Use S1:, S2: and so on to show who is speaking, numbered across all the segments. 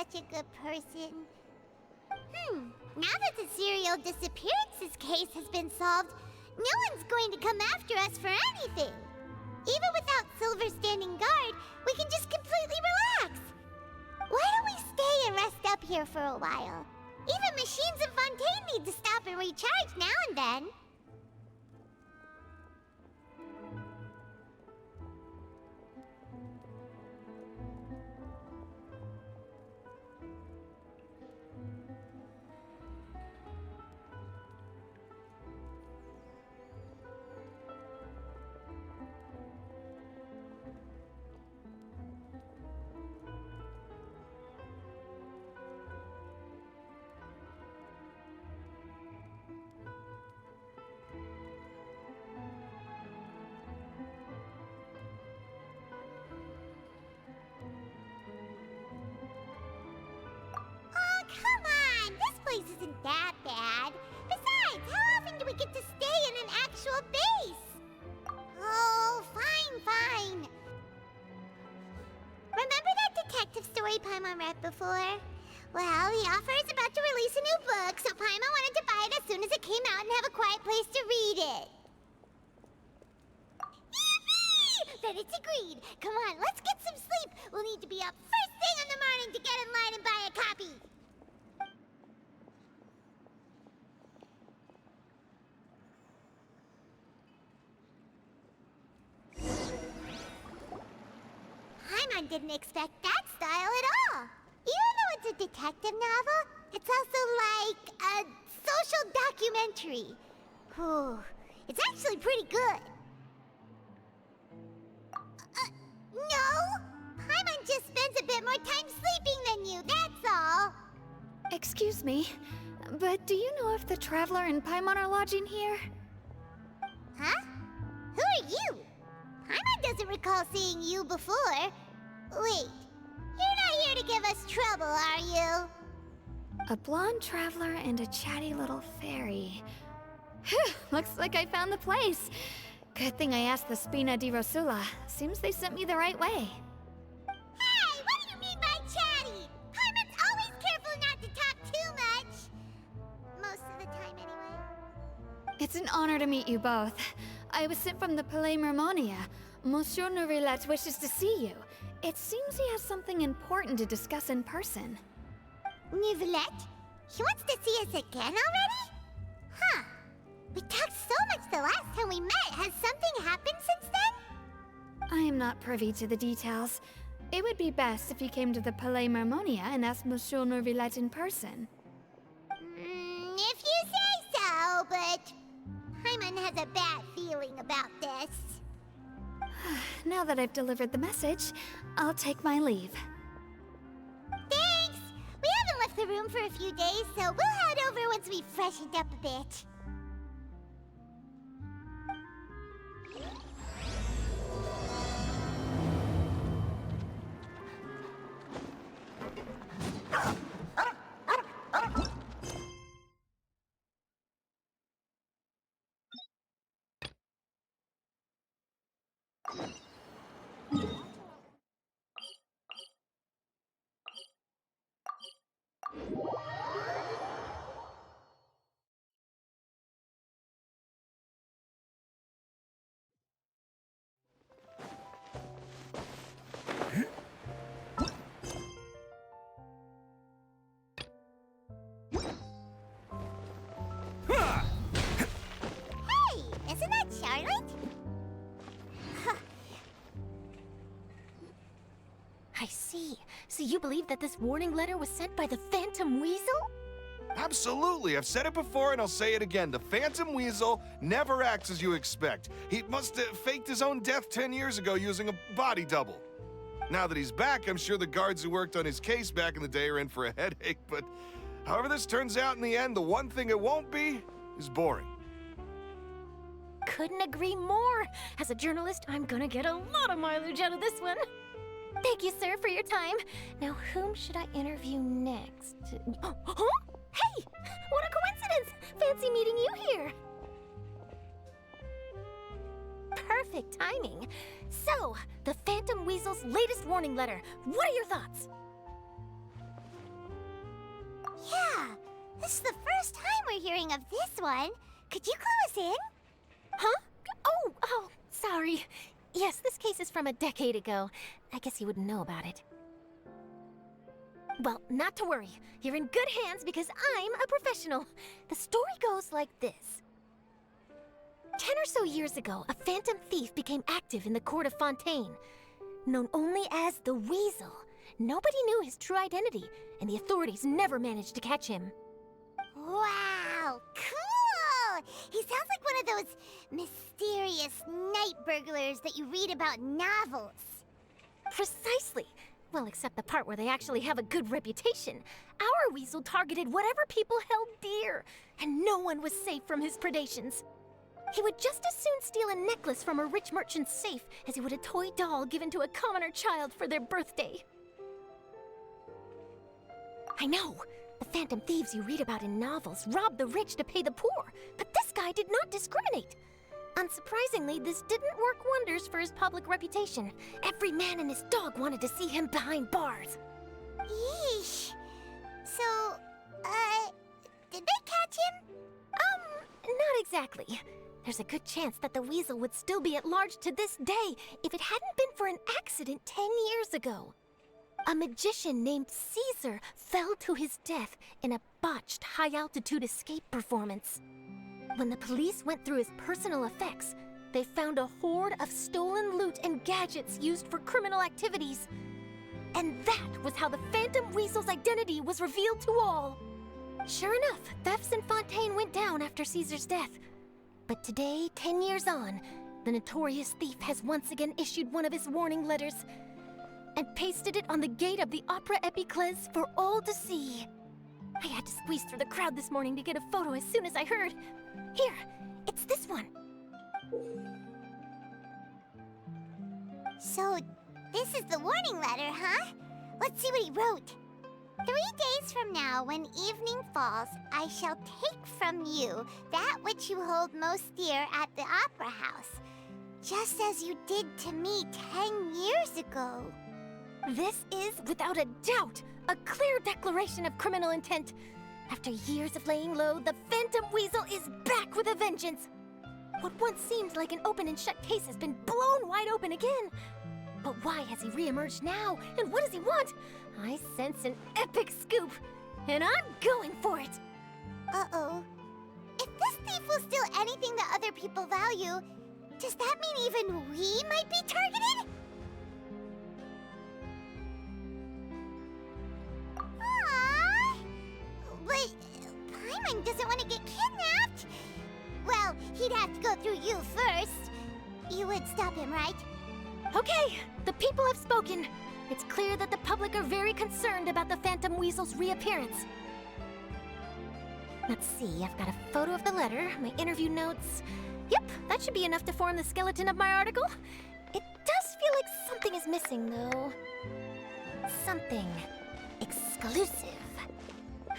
S1: such a good person. Now that the serial disappearances case has been solved, no one's going to come after us for anything. Even without Silver standing guard, we can just completely relax. Why don't we stay and rest up here for a while? Even machines in Fontaine need to stop and recharge now and then. This isn't that bad. Besides, how often do we get to stay in an actual base? Oh, fine. Remember that detective story Paimon read before? Well, the author is about to release a new book, so Paimon wanted to buy it as soon as it came out and have a quiet place to read it. Yippee! Then it's agreed. Come on, let's get some sleep. We'll need to be up first thing in the morning to get in line and buy a copy. Paimon didn't expect that style at all. Even though it's a detective novel, it's also like a social documentary. Whew, it's actually pretty good. No! Paimon just spends a bit more time sleeping than you, that's all.
S2: Excuse me, but do you know if the Traveler and Paimon are lodging here?
S1: Huh? Who are you? Paimon doesn't recall seeing you before. Wait, you're not here to give us trouble, are you?
S2: A blonde traveler and a chatty little fairy. Whew, looks like I found the place. Good thing I asked the Spina di Rosula. Seems they sent me the right way.
S1: Hey, what do you mean by chatty? Paimon's always careful not to talk too much. Most of the time, anyway.
S2: It's an honor to meet you both. I was sent from the Palais Mermonia. Monsieur Nourillet wishes to see you. It seems he has something important to discuss in person.
S1: Nourillet? He wants to see us again already? Huh. We talked so much the last time we met. Has something happened since then?
S2: I am not privy to the details. It would be best if you came to the Palais Mermonia and asked Monsieur Nourillet in person.
S1: If you say so, but Paimon has a bad feeling about this.
S2: Now that I've delivered the message, I'll take my leave.
S1: Thanks! We haven't left the room for a few days, so we'll head over once we've freshened up a bit. Isn't that Charlotte?
S3: I see. So you believe that this warning letter was sent by the Phantom Weasel?
S4: Absolutely. I've said it before and I'll say it again. The Phantom Weasel never acts as you expect. He must have faked his own death 10 years ago using a body double. Now that he's back, I'm sure the guards who worked on his case back in the day are in for a headache, but however this turns out in the end, the one thing it won't be is boring.
S3: Couldn't agree more. As a journalist, I'm gonna get a lot of mileage out of this one. Thank you, sir, for your time. Now, whom should I interview next? Huh? Hey! What a coincidence! Fancy meeting you here. Perfect timing. So, the Phantom Weasel's latest warning letter. What are your thoughts?
S1: This is the first time we're hearing of this one. Could you clue us in?
S3: Huh? Oh, sorry. Yes, this case is from a decade ago. I guess you wouldn't know about it. Well, not to worry. You're in good hands because I'm a professional. The story goes like this. 10 or so years ago, a phantom thief became active in the court of Fontaine. Known only as the Weasel, nobody knew his true identity, and the authorities never managed to catch him.
S1: Wow, cool! He sounds like one of those mysterious night burglars that you read about in novels.
S3: Precisely. Well, except the part where they actually have a good reputation. Our Weasel targeted whatever people held dear, and no one was safe from his predations. He would just as soon steal a necklace from a rich merchant's safe as he would a toy doll given to a commoner child for their birthday. I know, the phantom thieves you read about in novels rob the rich to pay the poor, but this guy did not discriminate. Unsurprisingly, this didn't work wonders for his public reputation. Every man and his dog wanted to see him behind bars.
S1: Yeesh. So, did they catch him?
S3: Not exactly. There's a good chance that the Weasel would still be at large to this day if it hadn't been for an accident 10 years ago. A magician named Caesar fell to his death in a botched high-altitude escape performance. When the police went through his personal effects, they found a hoard of stolen loot and gadgets used for criminal activities. And that was how the Phantom Weasel's identity was revealed to all. Sure enough, thefts in Fontaine went down after Caesar's death. But today, 10 years on, the notorious thief has once again issued one of his warning letters and pasted it on the gate of the Opera Epiclese for all to see. I had to squeeze through the crowd this morning to get a photo as soon as I heard. Here, it's this one.
S1: So, this is the warning letter, huh? Let's see what he wrote. 3 days from now, when evening falls, I shall take from you that which you hold most dear at the Opera House, just as you did to me 10 years ago.
S3: This is, without a doubt, a clear declaration of criminal intent. After years of laying low, the Phantom Weasel is back with a vengeance. What once seemed like an open and shut case has been blown wide open again. But why has he reemerged now? And what does he want? I sense an epic scoop, and I'm going for it.
S1: Uh-oh. If this thief will steal anything that other people value, does that mean even we might be targeted? Aww. But Paimon doesn't want to get kidnapped. Well, he'd have to go through you first. You would stop him, right?
S3: Okay, the people have spoken. It's clear that the public are very concerned about the Phantom Weasel's reappearance. Let's see, I've got a photo of the letter, my interview notes. Yep, that should be enough to form the skeleton of my article. It does feel like something is missing, though. Something exclusive.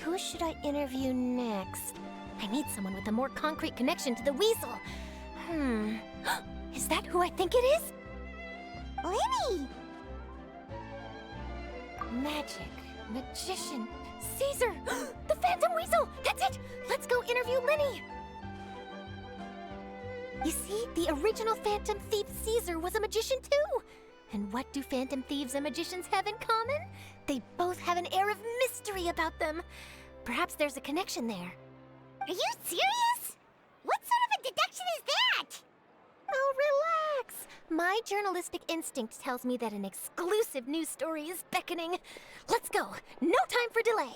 S3: Who should I interview next? I need someone with a more concrete connection to the Weasel. Is that who I think it is?
S1: Lenny!
S3: Magic, magician, Caesar! The Phantom Weasel! That's it! Let's go interview Lenny! You see, the original Phantom Thief Caesar was a magician too! And what do Phantom Thieves and magicians have in common? They both have an air of mystery about them. Perhaps there's a connection there.
S1: Are you serious? What sort of a deduction is that?
S3: Oh, relax! My journalistic instinct tells me that an exclusive news story is beckoning. Let's go! No time for delay!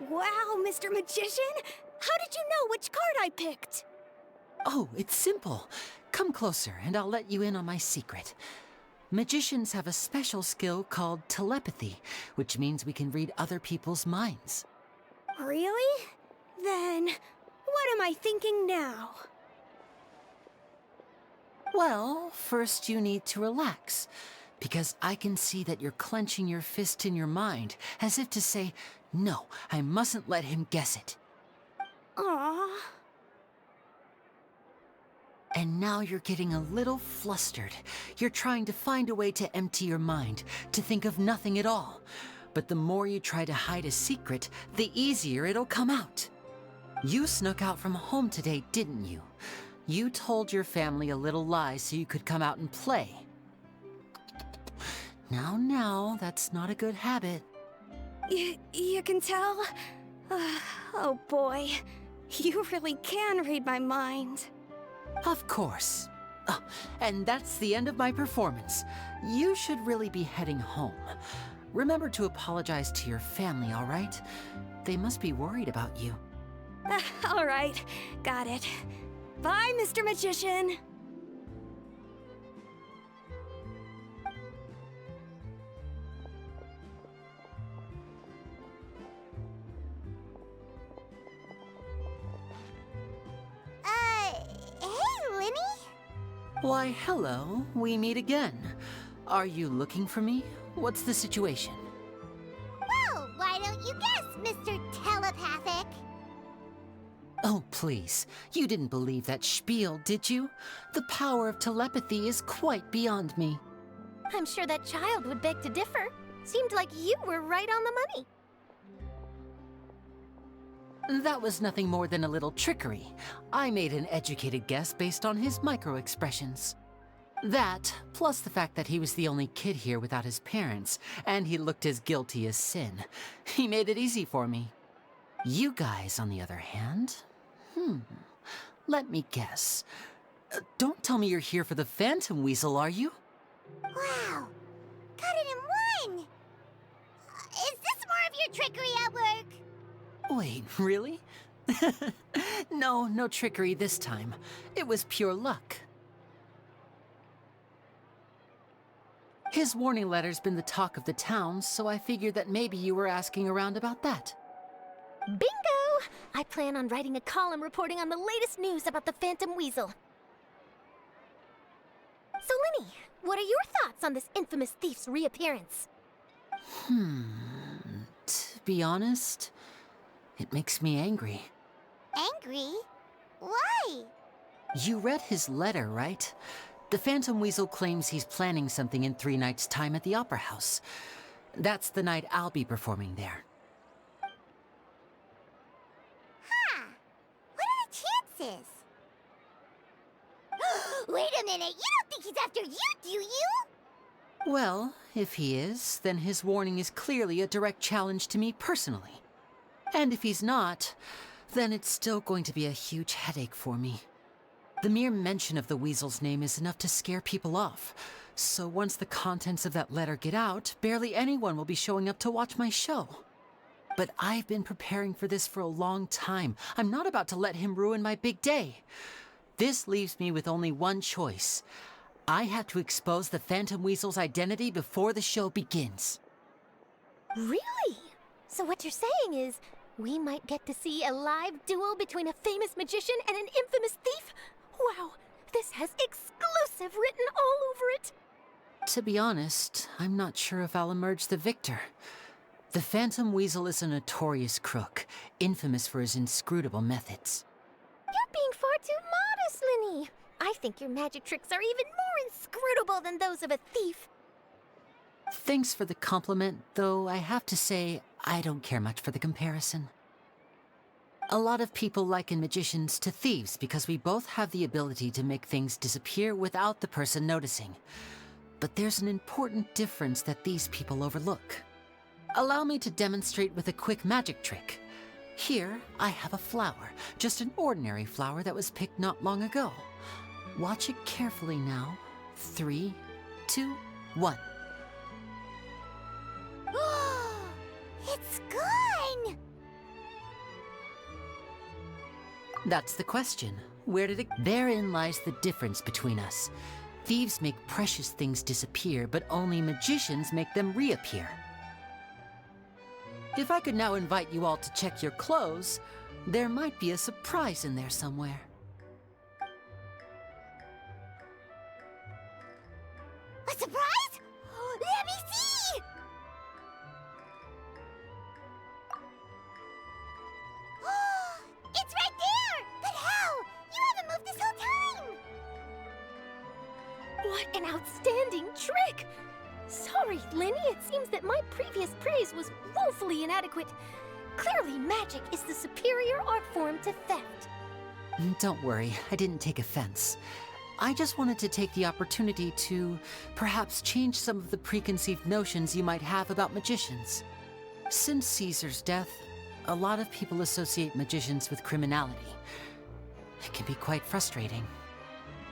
S5: Wow, Mr. Magician! How did you know which card I picked?
S6: Oh, it's simple. Come closer and I'll let you in on my secret. Magicians have a special skill called telepathy, which means we can read other people's minds.
S5: Really? Then, what am I thinking now?
S6: Well, first you need to relax, because I can see that you're clenching your fist in your mind, as if to say, no, I mustn't let him guess it.
S5: Aww.
S6: And now you're getting a little flustered. You're trying to find a way to empty your mind, to think of nothing at all. But the more you try to hide a secret, the easier it'll come out. You snuck out from home today, didn't you? You told your family a little lie so you could come out and play. Now, that's not a good habit.
S5: You can tell? Oh boy, you really can read my mind.
S6: Of course. Oh, and that's the end of my performance. You should really be heading home. Remember to apologize to your family, all right? They must be worried about you.
S5: All right, got it. Bye, Mr. Magician.
S1: Hey, Linny?
S6: Why, hello. We meet again. Are you looking for me? What's the situation?
S1: Well, why don't you guess, Mr. Telepathic?
S6: Oh, please. You didn't believe that spiel, did you? The power of telepathy is quite beyond me.
S3: I'm sure that child would beg to differ. Seemed like you were right on the money.
S6: That was nothing more than a little trickery. I made an educated guess based on his micro-expressions. That, plus the fact that he was the only kid here without his parents, and he looked as guilty as sin. He made it easy for me. You guys, on the other hand, let me guess. Don't tell me you're here for the Phantom Weasel, are you?
S1: Wow, got it in one! Is this more of your trickery at work?
S6: Wait, really? No trickery this time. It was pure luck. His warning letter's been the talk of the town, so I figured that maybe you were asking around about that.
S3: Bingo! I plan on writing a column reporting on the latest news about the Phantom Weasel. So, Linny, what are your thoughts on this infamous thief's reappearance?
S6: To be honest, it makes me angry.
S1: Angry? Why?
S6: You read his letter, right? The Phantom Weasel claims he's planning something in 3 nights' time at the Opera House. That's the night I'll be performing there.
S1: What are the chances? Wait a minute, you don't think he's after you, do you?
S6: Well, if he is, then his warning is clearly a direct challenge to me personally. And if he's not, then it's still going to be a huge headache for me. The mere mention of the Weasel's name is enough to scare people off. So once the contents of that letter get out, barely anyone will be showing up to watch my show. But I've been preparing for this for a long time. I'm not about to let him ruin my big day. This leaves me with only one choice. I have to expose the Phantom Weasel's identity before the show begins.
S3: Really? So what you're saying is, we might get to see a live duel between a famous magician and an infamous thief? Wow, this has exclusive written all over it!
S6: To be honest, I'm not sure if I'll emerge the victor. The Phantom Weasel is a notorious crook, infamous for his inscrutable methods.
S3: You're being far too modest, Linny. I think your magic tricks are even more inscrutable than those of a thief.
S6: Thanks for the compliment, though I have to say, I don't care much for the comparison. A lot of people liken magicians to thieves because we both have the ability to make things disappear without the person noticing. But there's an important difference that these people overlook. Allow me to demonstrate with a quick magic trick. Here, I have a flower, just an ordinary flower that was picked not long ago. Watch it carefully now. 3, 2, 1.
S1: It's gone!
S6: That's the question. Where did it... Therein lies the difference between us. Thieves make precious things disappear, but only magicians make them reappear. If I could now invite you all to check your clothes, there might be a surprise in there somewhere.
S1: A surprise? Let me see! It's right there! But how? You haven't moved this whole time!
S3: What an outstanding trick! Sorry, Lenny, it seems that my previous praise was woefully inadequate. Clearly, magic is the superior art form to theft.
S6: Don't worry, I didn't take offense. I just wanted to take the opportunity to perhaps change some of the preconceived notions you might have about magicians. Since Caesar's death, a lot of people associate magicians with criminality. It can be quite frustrating.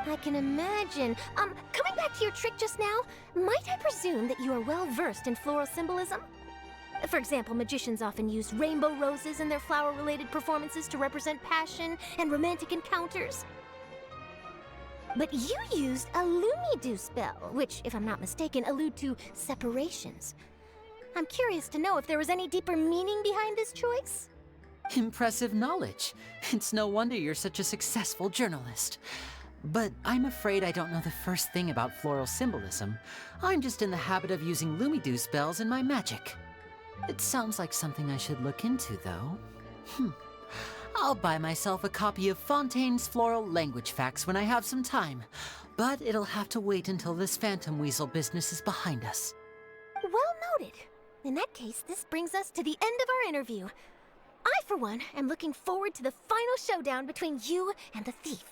S3: I can imagine. Coming back to your trick just now, might I presume that you are well versed in floral symbolism? For example, magicians often use rainbow roses in their flower-related performances to represent passion and romantic encounters. But you used a Lumidu spell, which, if I'm not mistaken, allude to separations. I'm curious to know if there was any deeper meaning behind this choice?
S6: Impressive knowledge. It's no wonder you're such a successful journalist. But I'm afraid I don't know the first thing about floral symbolism. I'm just in the habit of using Lumidu spells in my magic. It sounds like something I should look into, though. I'll buy myself a copy of Fontaine's Floral Language Facts when I have some time. But it'll have to wait until this phantom weasel business is behind us.
S3: Well noted. In that case, this brings us to the end of our interview. I, for one, am looking forward to the final showdown between you and the thief.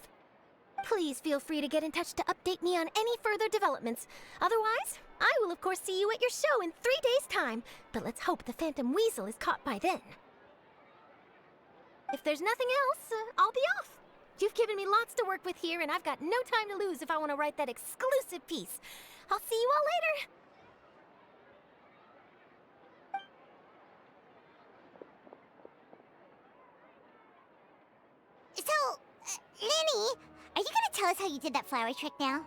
S3: Please feel free to get in touch to update me on any further developments. Otherwise, I will of course see you at your show in 3 days' time, but let's hope the Phantom Weasel is caught by then. If there's nothing else, I'll be off. You've given me lots to work with here, and I've got no time to lose if I want to write that exclusive piece. I'll see you all later.
S1: So, Lenny, are you gonna tell us how you did that flower trick now?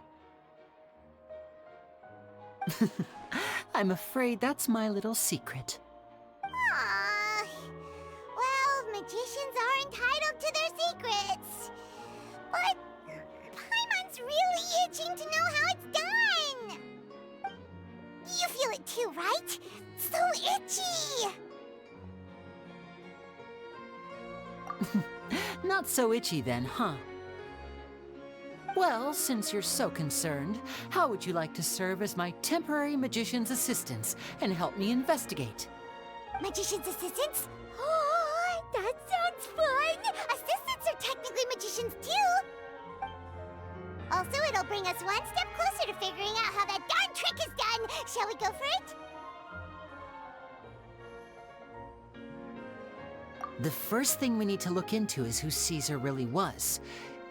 S6: I'm afraid that's my little secret.
S1: Aww. Well, magicians are entitled to their secrets. But Paimon's really itching to know how it's done. You feel it too, right? So itchy.
S6: Not so itchy then, huh? Well, since you're so concerned, how would you like to serve as my temporary magician's assistants and help me investigate?
S1: Magician's assistants? Oh, that sounds fun! Assistants are technically magicians too! Also, it'll bring us one step closer to figuring out how that darn trick is done! Shall we go for it?
S6: The first thing we need to look into is who Caesar really was.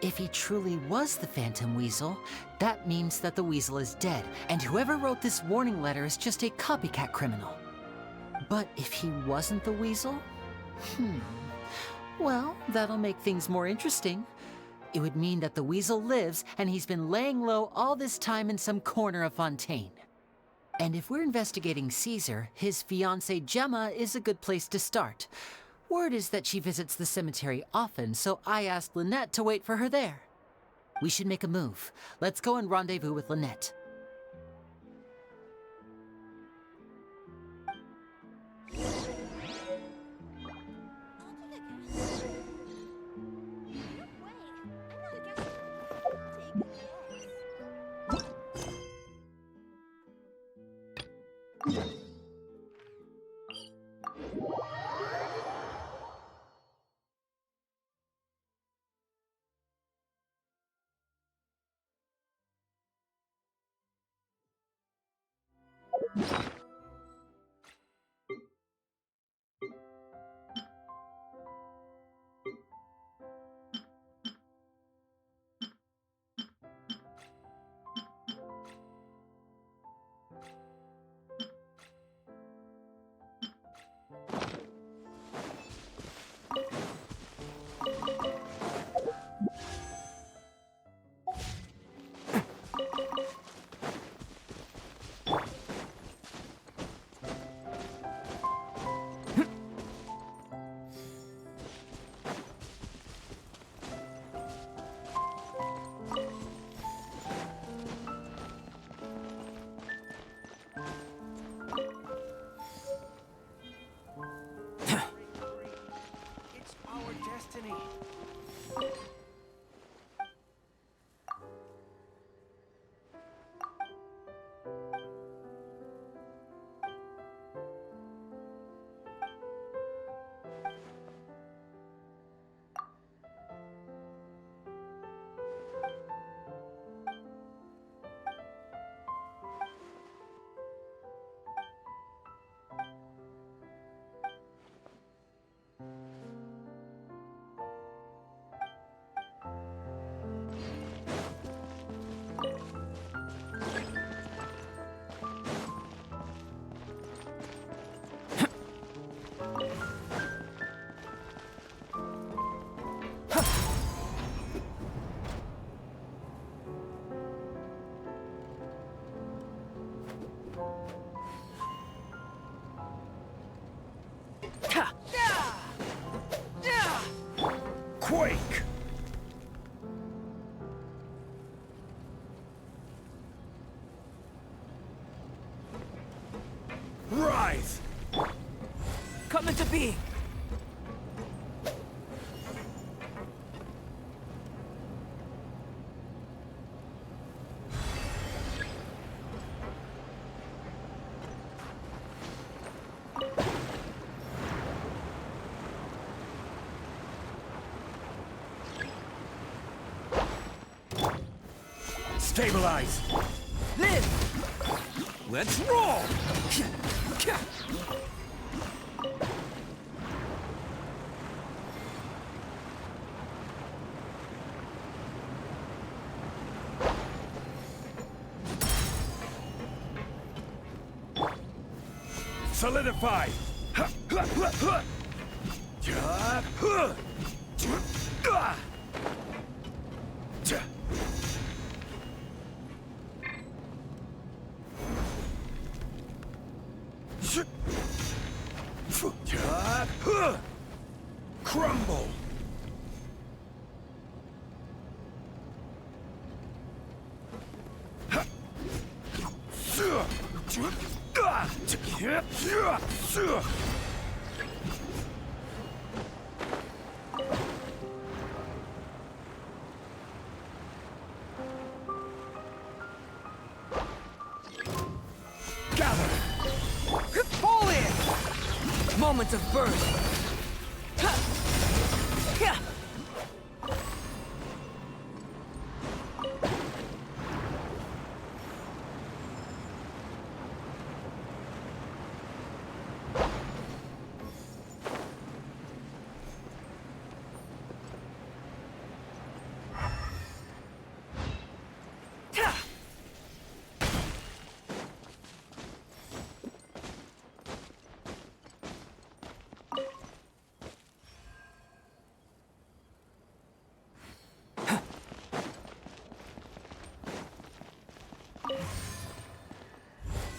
S6: If he truly was the Phantom Weasel, that means that the Weasel is dead, and whoever wrote this warning letter is just a copycat criminal. But if he wasn't the Weasel? Well, that'll make things more interesting. It would mean that the Weasel lives, and he's been laying low all this time in some corner of Fontaine. And if we're investigating Caesar, his fiancée Gemma is a good place to start. Word is that she visits the cemetery often, so I asked Lynette to wait for her there. We should make a move. Let's go and rendezvous with Lynette.
S7: Stabilize! Come into being! Stabilize! Live! Let's roll! Solidify! Crumble! Gather! Fall in! Moments of burst!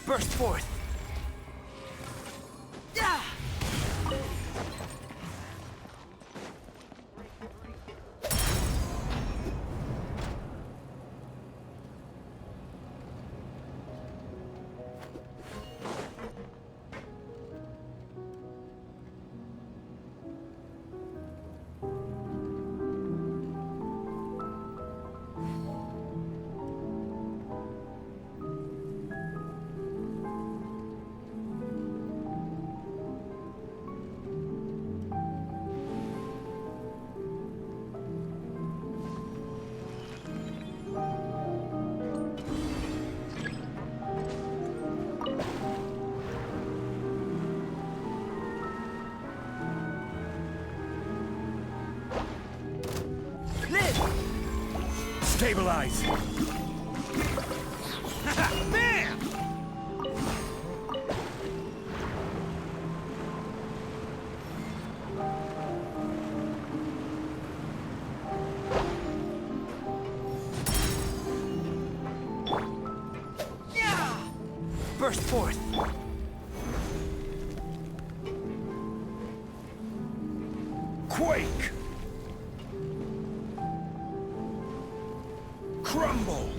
S7: Burst forth! Yeah! Stabilize! Bam! Yeah! Burst forth! Quake! Crumble!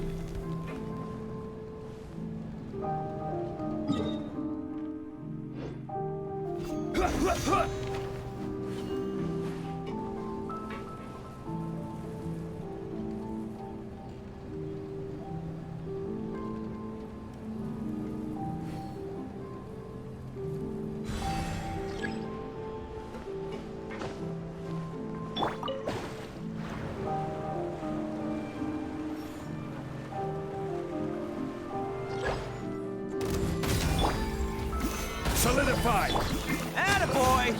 S7: Solidify! Attaboy!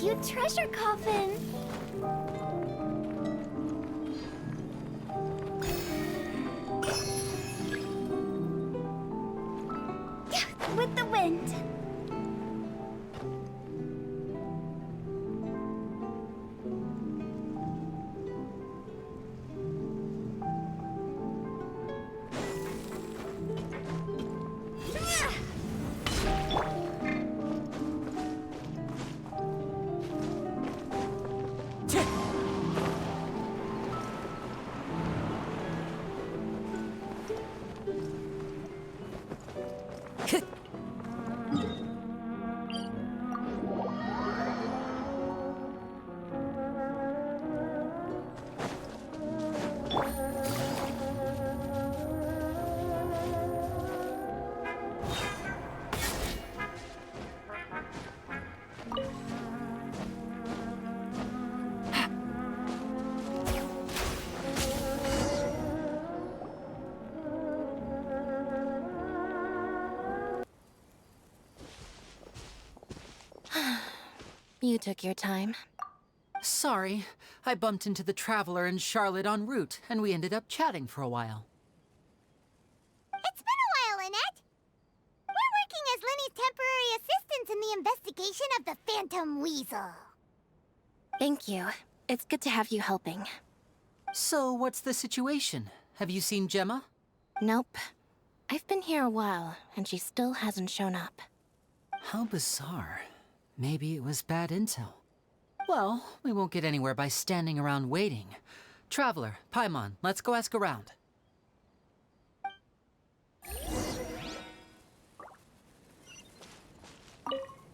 S2: cute treasure coffin. With the wind.
S3: You took your time.
S6: Sorry, I bumped into the Traveler and Charlotte en route, and we ended up chatting for a while.
S1: It's been a while, Annette. We're working as Lenny's temporary assistants in the investigation of the Phantom Weasel.
S3: Thank you. It's good to have you helping.
S6: So, what's the situation? Have you seen Gemma?
S3: Nope. I've been here a while, and she still hasn't shown up.
S6: How bizarre. Maybe it was bad intel. Well, we won't get anywhere by standing around waiting. Traveler, Paimon, let's go ask around.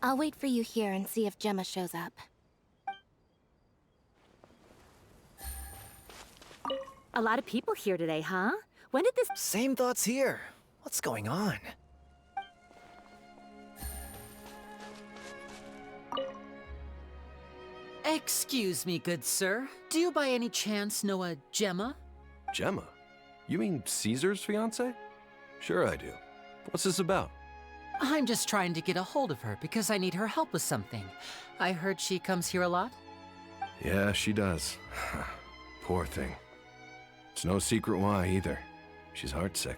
S3: I'll wait for you here and see if Gemma shows up.
S8: A lot of people here today, huh? When did this—
S7: Same thoughts here. What's going on?
S6: Excuse me, good sir. Do you by any chance know a Gemma?
S9: Gemma? You mean Caesar's fiancé? Sure I do. What's this about?
S6: I'm just trying to get a hold of her because I need her help with something. I heard she comes here a lot.
S9: Yeah, she does. Poor thing. It's no secret why either. She's heartsick.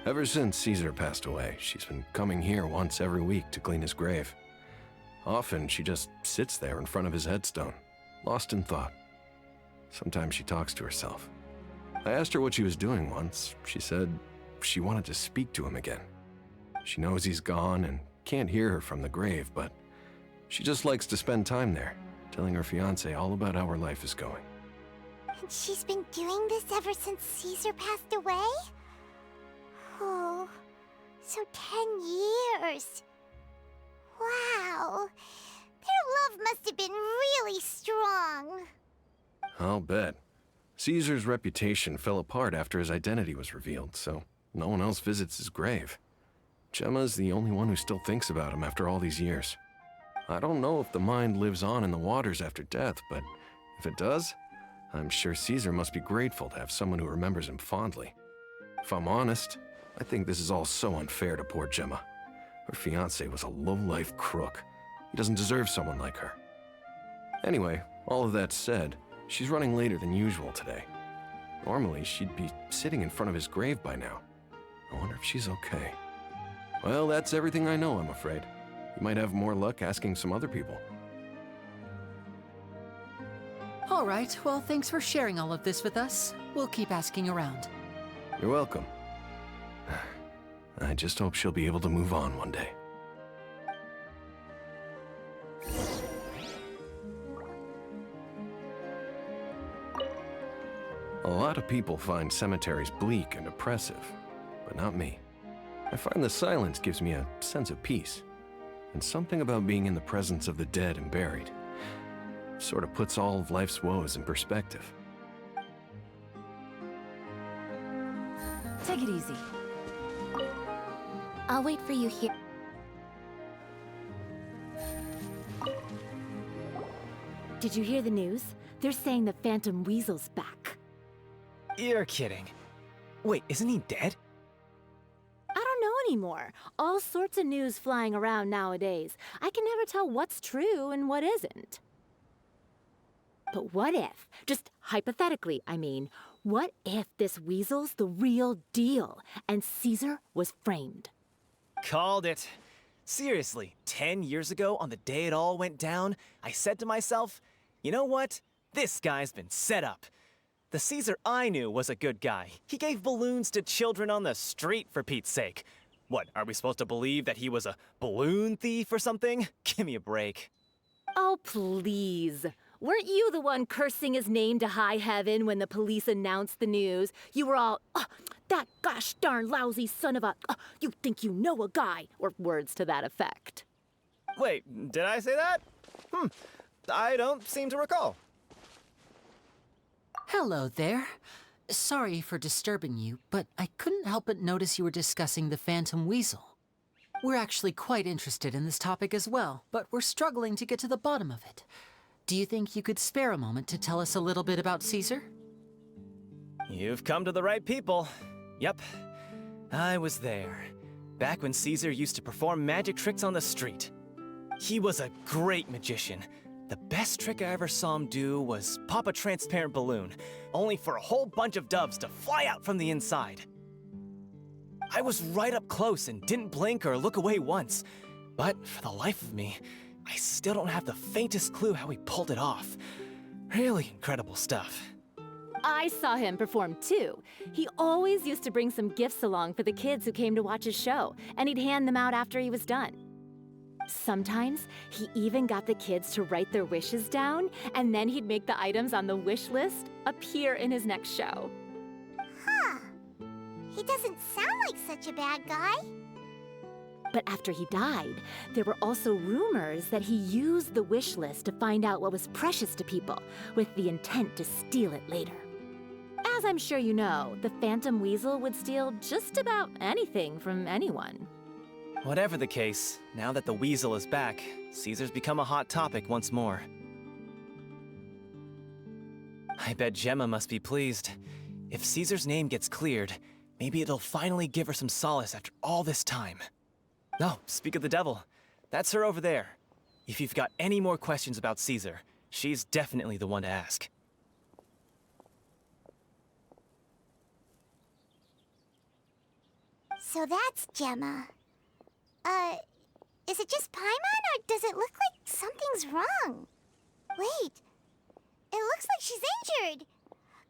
S9: Ever since Caesar passed away, she's been coming here once every week to clean his grave. Often, she just sits there in front of his headstone, lost in thought. Sometimes she talks to herself. I asked her what she was doing once. She said she wanted to speak to him again. She knows he's gone and can't hear her from the grave, but she just likes to spend time there, telling her fiancé all about how her life is going.
S1: And she's been doing this ever since Caesar passed away? Oh, so 10 years. Wow. Their love must have been really strong.
S9: I'll bet. Caesar's reputation fell apart after his identity was revealed, so no one else visits his grave. Gemma's the only one who still thinks about him after all these years. I don't know if the mind lives on in the waters after death, but if it does, I'm sure Caesar must be grateful to have someone who remembers him fondly. If I'm honest, I think this is all so unfair to poor Gemma. Her fiancé was a low-life crook. He doesn't deserve someone like her. Anyway, all of that said, she's running later than usual today. Normally, she'd be sitting in front of his grave by now. I wonder if she's okay. Well, that's everything I know, I'm afraid. You might have more luck asking some other people.
S6: All right, well, thanks for sharing all of this with us. We'll keep asking around.
S9: You're welcome. I just hope she'll be able to move on one day. A lot of people find cemeteries bleak and oppressive, but not me. I find the silence gives me a sense of peace, and something about being in the presence of the dead and buried sort of puts all of life's woes in perspective.
S8: Take it easy.
S3: I'll wait for you here.
S8: Did you hear the news? They're saying the Phantom Weasel's back.
S7: You're kidding. Wait, isn't he dead?
S8: I don't know anymore. All sorts of news flying around nowadays. I can never tell what's true and what isn't. But what if, just hypothetically, I mean, what if this weasel's the real deal and Caesar was framed?
S7: Called it. Seriously, 10 years ago, on the day it all went down, I said to myself, you know what? This guy's been set up. The Caesar I knew was a good guy. He gave balloons to children on the street, for Pete's sake. What, are we supposed to believe that he was a balloon thief or something? Give me a break.
S8: Oh, please. Weren't you the one cursing his name to high heaven when the police announced the news? You were all, "Oh, that gosh darn lousy son of a, you think you know a guy," or words to that effect.
S7: Wait, did I say that? I don't seem to recall.
S6: Hello there. Sorry for disturbing you, but I couldn't help but notice you were discussing the Phantom Weasel. We're actually quite interested in this topic as well, but we're struggling to get to the bottom of it. Do you think you could spare a moment to tell us a little bit about Caesar?
S7: You've come to the right people. Yep, I was there. Back when Caesar used to perform magic tricks on the street. He was a great magician. The best trick I ever saw him do was pop a transparent balloon, only for a whole bunch of doves to fly out from the inside. I was right up close and didn't blink or look away once, but for the life of me, I still don't have the faintest clue how he pulled it off. Really incredible stuff.
S8: I saw him perform too. He always used to bring some gifts along for the kids who came to watch his show, and he'd hand them out after he was done. Sometimes, he even got the kids to write their wishes down, and then he'd make the items on the wish list appear in his next show.
S1: Huh. He doesn't sound like such a bad guy.
S8: But after he died, there were also rumors that he used the wish list to find out what was precious to people, with the intent to steal it later. As I'm sure you know, the Phantom Weasel would steal just about anything from anyone.
S7: Whatever the case, now that the Weasel is back, Caesar's become a hot topic once more. I bet Gemma must be pleased. If Caesar's name gets cleared, maybe it'll finally give her some solace after all this time. No, speak of the devil. That's her over there. If you've got any more questions about Caesar, she's definitely the one to ask.
S1: So that's Gemma. Is it just Paimon, or does it look like something's wrong? Wait, it looks like she's injured.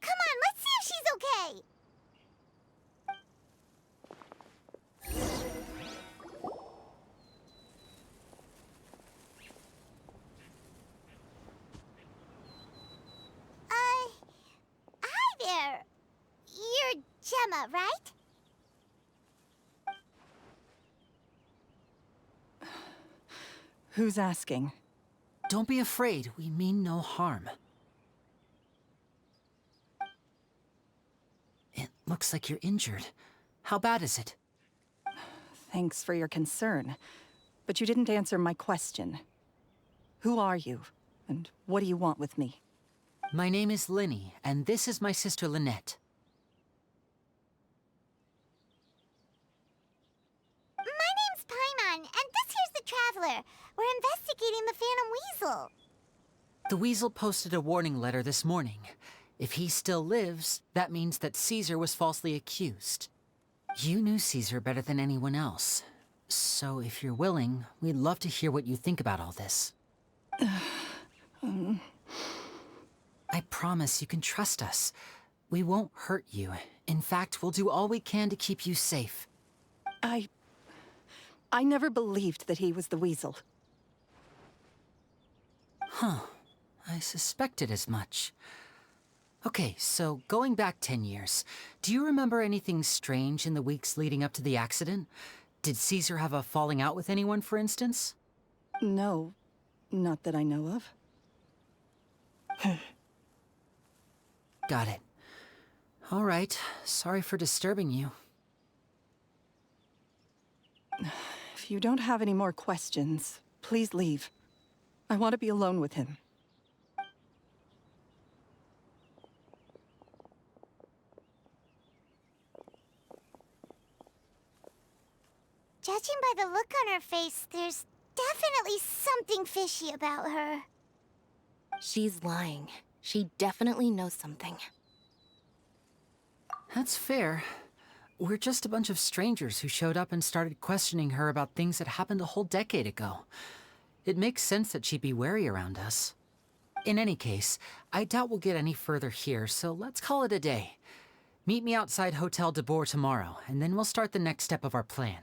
S1: Come on, let's see if she's okay. Hi there. You're Gemma, right?
S10: Who's asking?
S6: Don't be afraid, we mean no harm. It looks like you're injured. How bad is it?
S10: Thanks for your concern, but you didn't answer my question. Who are you, and what do you want with me?
S6: My name is Linny, and this is my sister Lynette.
S1: My name's Paimon, and this here's the Traveler. We're investigating the Phantom Weasel.
S6: The Weasel posted a warning letter this morning. If he still lives, that means that Caesar was falsely accused. You knew Caesar better than anyone else. So if you're willing, we'd love to hear what you think about all this. I promise you can trust us. We won't hurt you. In fact, we'll do all we can to keep you safe.
S10: I never believed that he was the Weasel.
S6: Huh. I suspected as much. Okay, so going back 10 years, do you remember anything strange in the weeks leading up to the accident? Did Caesar have a falling out with anyone, for instance?
S10: No, not that I know of.
S6: Got it. All right, sorry for disturbing you.
S10: If you don't have any more questions, please leave. I want to be alone with him.
S1: Judging by the look on her face, there's definitely something fishy about her.
S3: She's lying. She definitely knows something.
S6: That's fair. We're just a bunch of strangers who showed up and started questioning her about things that happened a whole decade ago. It makes sense that she'd be wary around us. In any case, I doubt we'll get any further here, so let's call it a day. Meet me outside Hotel de Boer tomorrow, and then we'll start the next step of our plan.